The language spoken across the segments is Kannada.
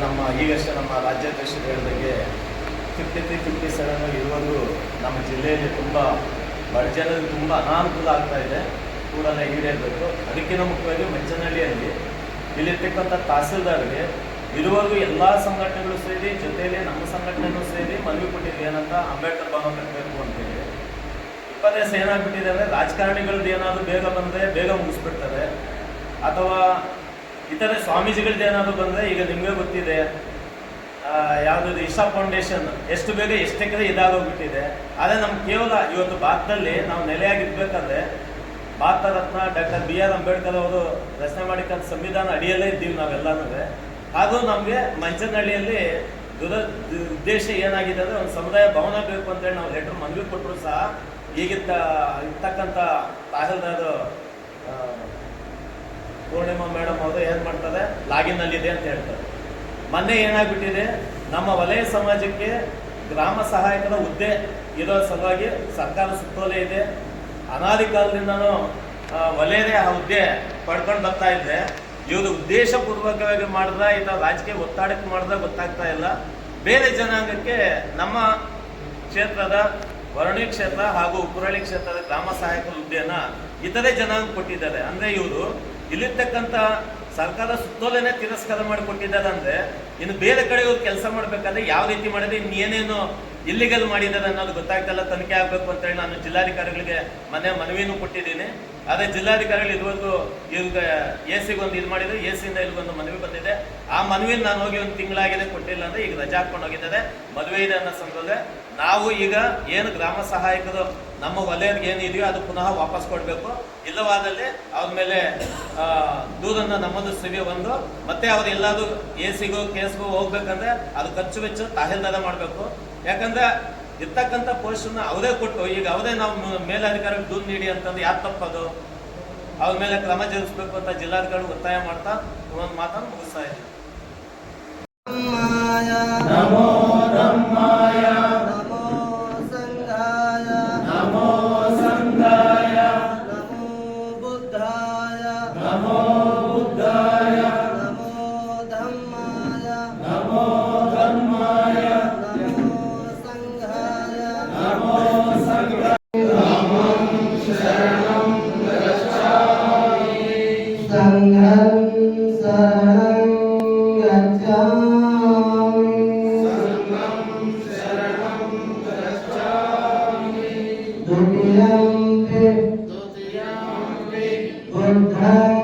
ನಮ್ಮ ಈಗಷ್ಟೇ ನಮ್ಮ ರಾಜ್ಯಾಧ್ಯಕ್ಷರು ಹೇಳಿದಂಗೆ 53-57 ಇರುವುದು ನಮ್ಮ ಜಿಲ್ಲೆಯಲ್ಲಿ ತುಂಬ ಬಡ ಜನರಿಗೆ ತುಂಬ ಅನಾನುಕೂಲ ಆಗ್ತಾ ಇದೆ, ಕೂಡಲೇ ಈಡೇರಬೇಕು. ಅದಕ್ಕಿಂತ ಮುಖ್ಯವಾಗಿ ಮಂಚನಹಳ್ಳಿಯಲ್ಲಿ ಇಲ್ಲಿರ್ತಕ್ಕಂಥ ತಹಸೀಲ್ದಾರ್ಗೆ ಇರುವವರೆಗೂ ಎಲ್ಲ ಸಂಘಟನೆಗಳು ಸೇರಿ ಜೊತೆಯಲ್ಲಿ ನಮ್ಮ ಸಂಘಟನೆಯೂ ಸೇರಿ ಮನವಿ ಕೊಟ್ಟಿದ್ವಿ ಏನಂತ ಅಂಬೇಡ್ಕರ್ ಭವನ ಕಟ್ಟಬೇಕು ಅಂತೇಳಿ. 20 ದಿವಸ ಏನಾಗ್ಬಿಟ್ಟಿದೆ ಅಂದರೆ ರಾಜಕಾರಣಿಗಳದ್ದು ಏನಾದರೂ ಬೇಗ ಬಂದರೆ ಬೇಗ ಮುಗಿಸ್ಬಿಡ್ತಾರೆ, ಅಥವಾ ಇತರೆ ಸ್ವಾಮೀಜಿಗಳದ್ದು ಏನಾದರೂ ಬಂದರೆ ಈಗ ನಿಮಗೆ ಗೊತ್ತಿದೆ ಯಾವುದಾದ್ರು ಇಶಾ ಫೌಂಡೇಶನ್ ಎಷ್ಟು ಬೇಗ ಎಷ್ಟಕ್ಕೆ ಇದಾಗೋಗ್ಬಿಟ್ಟಿದೆ. ಆದರೆ ನಮ್ಗೆ ಕೇವಲ ಇವತ್ತು ಭಾರತದಲ್ಲಿ ನಾವು ನೆಲೆಯಾಗಿರ್ಬೇಕಾದ್ರೆ ಭಾರತ ರತ್ನ ಡಾಕ್ಟರ್ BR ಅಂಬೇಡ್ಕರ್ ಅವರು ರಚನೆ ಮಾಡಿಕೊಂಡ ಸಂವಿಧಾನ ಅಡಿಯಲ್ಲೇ ಇದ್ದೀವಿ ನಾವೆಲ್ಲನೂ. ಹಾಗೂ ನಮಗೆ ಮಂಚನಹಳ್ಳಿಯಲ್ಲಿ ಉದ್ದೇಶ ಏನಾಗಿದೆ ಅಂದರೆ ಒಂದು ಸಮುದಾಯ ಭವನ ಬೇಕು ಅಂತೇಳಿ ನಾವು ಲೆಟ್ರ್ ಮನವಿ ಕೊಟ್ಟರು ಸಹ ಇರ್ತಕ್ಕಂಥ ತಹಸೀಲ್ದಾರ್ ಪೂರ್ಣಿಮಾ ಮೇಡಮ್ ಅವರು ಏನು ಮಾಡ್ತಾರೆ, ಲಾಗಿನ್ನಲ್ಲಿದೆ ಅಂತ ಹೇಳ್ತಾರೆ. ಮೊನ್ನೆ ಏನಾಗ್ಬಿಟ್ಟಿದೆ, ನಮ್ಮ ವಲಯ ಸಮಾಜಕ್ಕೆ ಗ್ರಾಮ ಸಹಾಯಕರ ಹುದ್ದೆ ಇರೋ ಸಲುವಾಗಿ ಸರ್ಕಾರ ಸುತ್ತೋಲೆ ಇದೆ. ಅನಾದಿ ಕಾಲದಿಂದನೂ ವಲಯದೇ ಆ ಹುದ್ದೆ ಪಡ್ಕೊಂಡು ಬರ್ತಾ ಇದ್ದೆ. ಇವರು ಉದ್ದೇಶಪೂರ್ವಕವಾಗಿ ಮಾಡಿದ್ರೆ ಇಲ್ಲ ರಾಜಕೀಯ ಒತ್ತಡಕ್ಕೆ ಮಾಡಿದ್ರೆ ಗೊತ್ತಾಗ್ತಾ ಇಲ್ಲ. ಬೇರೆ ಜನಾಂಗಕ್ಕೆ ನಮ್ಮ ಕ್ಷೇತ್ರದ ವರುಣಿ ಕ್ಷೇತ್ರ ಹಾಗೂ ಉಪ್ಪರಳ್ಳಿ ಕ್ಷೇತ್ರದ ಗ್ರಾಮ ಸಹಾಯಕರ ಹುದ್ದೆಯನ್ನು ಇತರೆ ಜನಾಂಗ ಕೊಟ್ಟಿದ್ದಾರೆ. ಅಂದರೆ ಇವರು ಇಲ್ಲಿರ್ತಕ್ಕಂಥ ಸರ್ಕಾರ ಸುತ್ತೋಲೆನೇ ತಿರಸ್ಕಾರ ಮಾಡಿಕೊಟ್ಟಿದ್ದಾರೆ. ಅಂದರೆ ಇನ್ನು ಬೇರೆ ಕಡೆ ಇವ್ರು ಕೆಲಸ ಮಾಡಬೇಕಾದ್ರೆ ಯಾವ ರೀತಿ ಮಾಡಿದ್ರೆ ಇನ್ನೇನೇನು ಇಲ್ಲಿಗಲ್ ಮಾಡಿದ್ದಾರೆ ಅನ್ನೋದು ಗೊತ್ತಾಗ್ತಲ್ಲ, ತನಿಖೆ ಆಗಬೇಕು ಅಂತೇಳಿ ನಾನು ಜಿಲ್ಲಾಧಿಕಾರಿಗಳಿಗೆ ಮನವಿನೂ ಕೊಟ್ಟಿದ್ದೀನಿ. ಆದರೆ ಜಿಲ್ಲಾಧಿಕಾರಿಗಳು ಇದುವರೆಗೂ ಇವ್ರಿಗೆ AC ಇದು ಮಾಡಿದರೆ AC-ಯಿಂದ ಇಲ್ಲಿಗೊಂದು ಮನವಿ ಬಂದಿದೆ. ಆ ಮನವಿನ ನಾನು ಹೋಗಿ ಒಂದು ತಿಂಗಳಾಗಿದೆ ಕೊಟ್ಟಿಲ್ಲ ಅಂದರೆ ಈಗ ರಜಾ ಹಾಕೊಂಡು ಹೋಗಿದ್ದಾರೆ. ಮದುವೆ ಇದೆ ಅನ್ನೋ ಸಂದರ್ಭದಲ್ಲಿ ನಾವು ಈಗ ಏನು ಗ್ರಾಮ ಸಹಾಯಕರು ನಮ್ಮ ವಲಯಕ್ಕೆ ಏನಿದೆಯೋ ಅದು ಪುನಃ ವಾಪಸ್ ಕೊಡಬೇಕು. ಇಲ್ಲವಾದಲ್ಲಿ ಅವ್ರ ಮೇಲೆ ದೂರನ್ನು ನಮ್ಮದು ಒಂದು ಮತ್ತೆ ಅವ್ರು ಎಲ್ಲಾದರೂ AC-ಗೋ ಕೇಸ್ಗೋ ಹೋಗ್ಬೇಕಂದ್ರೆ ಅದು ಖರ್ಚು ವೆಚ್ಚ ತಹಸೀಲ್ದಾರ ಮಾಡಬೇಕು. ಯಾಕಂದ್ರೆ ಇರ್ತಕ್ಕಂಥ ಪೋಸ್ಟನ್ನ ಅವರೇ ಕೊಟ್ಟು ಈಗ ಅವರೇ ನಾವು ಮೇಲಧಿಕಾರಿಗಳು ದೂರು ನೀಡಿ ಅಂತಂದ್ರೆ ಯಾರು ತಪ್ಪದು, ಅವ್ರ ಮೇಲೆ ಕ್ರಮ ಜರುಗಿಸ್ಬೇಕು ಅಂತ ಜಿಲ್ಲಾಧಿಕಾರಿ ಒತ್ತಾಯ ಮಾಡ್ತಾ ಒಂದು ಮಾತನ್ನು ಮುಗಿಸ್ತಾ ಇದ್ದೀವಿ. ನಮೋ ಧಮ್ಮಾಯ ನಮೋ ಸಂಘಾಯ ನಮೋ ಸಂಘಾಯ ನಮೋ ಬುದ್ಧಾಯ ನಮೋ ಬುದ್ಧಾಯ ನಮೋ ಧಮ್ಮಾಯ ನಮೋ ಧಮ್ಮಾಯ ನಮೋ ಸಂಘಾಯ ನಮೋ ಸಂಘಾಯ ರಾಮಂ ಶರಣಂ ಗಚ್ಛಾಮಿ ಸಂಘಂ ಶರಣಂ ಗಚ್ಛಾಮಿ ಸಂಘಂ ಶರಣಂ ಗಚ್ಛಾಮಿ ದ್ವಿತೀಯಂಪಿ ಬುದ್ಧಂ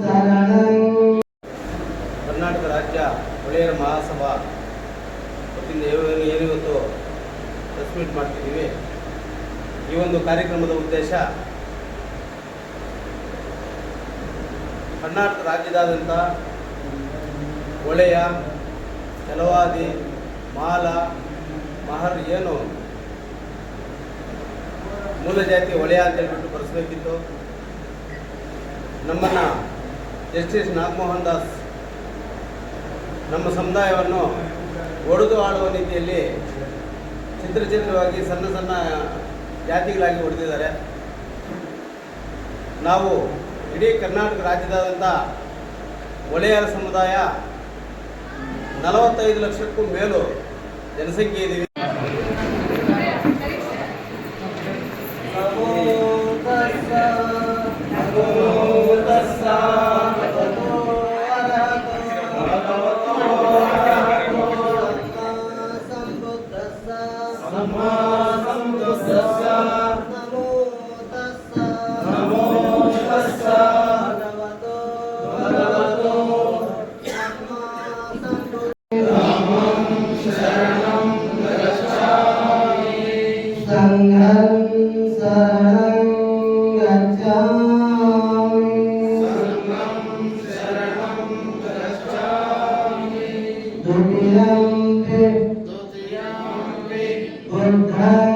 ಶರಣಂ. ಕರ್ನಾಟಕ ರಾಜ್ಯ ಒಡೆಯರ ಮಹಾಸಭಾ ವತಿಯಿಂದ ಏನಿವತ್ತು ಪ್ರೆಸ್ ಮೀಟ್ ಮಾಡ್ತಿದ್ದೀವಿ. ಈ ಒಂದು ಕಾರ್ಯಕ್ರಮದ ಉದ್ದೇಶ ಕರ್ನಾಟಕ ರಾಜ್ಯದಾದ್ಯಂತ ಒಳೆಯ, ಚಲವಾದಿ, ಮಾಲ, ಮಹರ್ ಏನು ಮೂಲ ಜಾತಿ ಒಳೆಯ ಅಂತ ಹೇಳ್ಬಿಟ್ಟು ಬರೆಸಬೇಕಿತ್ತು. ನಮ್ಮನ್ನು ಜಸ್ಟಿಸ್ ನಾಗಮೋಹನ್ ದಾಸ್ ನಮ್ಮ ಸಮುದಾಯವನ್ನು ಒಡೆದು ಆಳುವ ರೀತಿಯಲ್ಲಿ ಚಿತ್ರವಾಗಿ ಸಣ್ಣ ಸಣ್ಣ ಜಾತಿಗಳಾಗಿ ಹೊಡೆದಿದ್ದಾರೆ. ನಾವು ಇಡೀ ಕರ್ನಾಟಕ ರಾಜ್ಯದಾದ್ಯಂತ ಒಳೆಯರ ಸಮುದಾಯ 45 ಲಕ್ಷಕ್ಕೂ ಮೇಲೂ ಜನಸಂಖ್ಯೆ ಇದ್ದೀವಿ. ಸಂಘಂ ಶರಣಂ ಗಚ್ಛಾಮಿ ಸಂಘಂ ಶರಣಂ ಗಚ್ಛಾಮಿ ದ್ವಿತೀಯಂಪಿ ದ್ವಿತೀಯಂಪಿ ಬುದ್ಧಂ